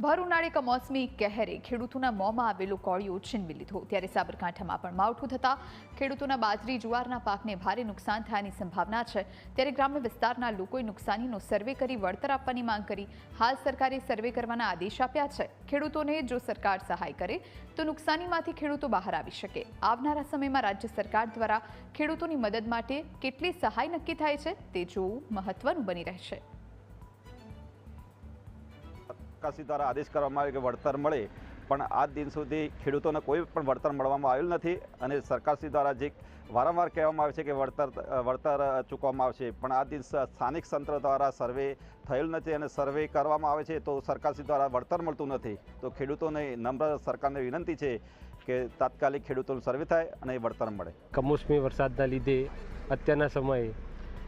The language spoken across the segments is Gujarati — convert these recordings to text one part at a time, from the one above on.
ભર ઉનાળે કમોસમી કહેરે ખેડૂતોના મોંમાં આવેલો કોળિયો છીનવી લીધો ત્યારે સાબરકાંઠામાં પણ માવઠું થતા ખેડૂતોના બાજરી જુવારના પાકને ભારે નુકસાન થવાની સંભાવના છે। ત્યારે ગ્રામ્ય વિસ્તારના લોકોએ નુકસાનીનો સર્વે કરી વળતર આપવાની માંગ કરી। હાલ સરકારે સર્વે કરવાના આદેશ આપ્યા છે। ખેડૂતોને જો સરકાર સહાય કરે તો નુકસાનીમાંથી ખેડૂતો બહાર આવી શકે। આવનારા સમયમાં રાજ્ય સરકાર દ્વારા ખેડૂતોની મદદ માટે કેટલી સહાય નક્કી થાય છે તે જોવું મહત્વનું બની રહેશે। સરકારશ્રી દ્વારા આદેશ કરવામાં આવ્યો કે વળતર મળે, પણ આજ દિન સુધી ખેડૂતોને કોઈ પણ વળતર મળવામાં આવેલ નથી અને સરકારશ્રી દ્વારા જે વારંવાર કહેવામાં આવે છે કે વળતર ચૂકવવામાં આવશે, પણ આ દિન સ્થાનિક તંત્ર દ્વારા સર્વે થયેલ નથી અને સર્વે કરવામાં આવે છે તો સરકારશ્રી દ્વારા વળતર મળતું નથી। તો ખેડૂતોને નમ્ર સરકારને વિનંતી છે કે તાત્કાલિક ખેડૂતોનું સર્વે થાય અને વળતર મળે। કમોસમી વરસાદના લીધે અત્યારના સમયે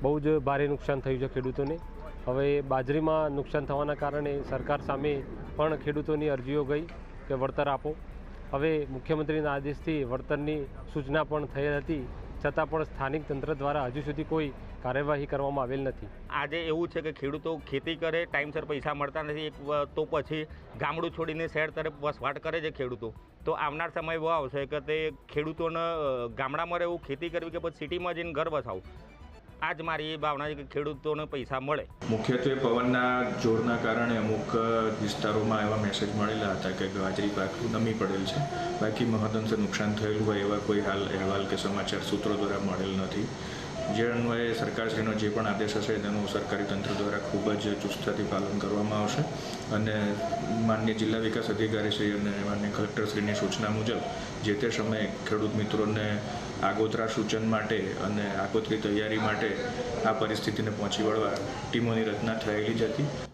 બહુ જ ભારે નુકસાન થયું છે ખેડૂતોને। હવે બાજરીમાં નુકસાન થવાના કારણે સરકાર સામે પણ ખેડૂતોની અરજીઓ ગઈ કે વળતર આપો। હવે મુખ્યમંત્રીના આદેશથી વળતરની સૂચના પણ થઈ હતી, છતાં પણ સ્થાનિક તંત્ર દ્વારા હજુ સુધી કોઈ કાર્યવાહી કરવામાં આવેલ નથી। આજે એવું છે કે ખેડૂતો ખેતી કરે, ટાઈમસર પૈસા મળતા નથી, તો પછી ગામડું છોડીને શહેર તરફ વસવાટ કરે છે ખેડૂતો। તો આવનાર સમય એવો આવશે કે તે ખેડૂતોને ગામડામાં રહેવું, ખેતી કરવી કે પછી સિટીમાં જઈને ઘર વસાવું, આજ મારી એ ભાવના છે કે ખેડૂતોને પૈસા મળે। મુખ્યત્વે પવનના જોરના કારણે અમુક વિસ્તારોમાં એવા મેસેજ મળેલા હતા કે બાજરી પાક નમી પડેલ છે, બાકી મહદઅંશે નુકસાન થયેલું હોય એવા કોઈ હાલ અહેવાલ કે સમાચાર સૂત્રો દ્વારા મળેલ નથી। જે અન્વયે સરકારશ્રીનો જે પણ આદેશ હશે તેનું સરકારી તંત્ર દ્વારા ખૂબ જ ચુસ્તતાથી પાલન કરવામાં આવશે અને માનનીય જિલ્લા વિકાસ અધિકારીશ્રી અને માનનીય કલેક્ટરશ્રીની સૂચના મુજબ જે તે સમયે ખેડૂત મિત્રોને આગોતરા સૂચન માટે અને આગોતરી તૈયારી માટે આ પરિસ્થિતિને પહોંચી વળવા ટીમોની રચના થયેલી જ હતી।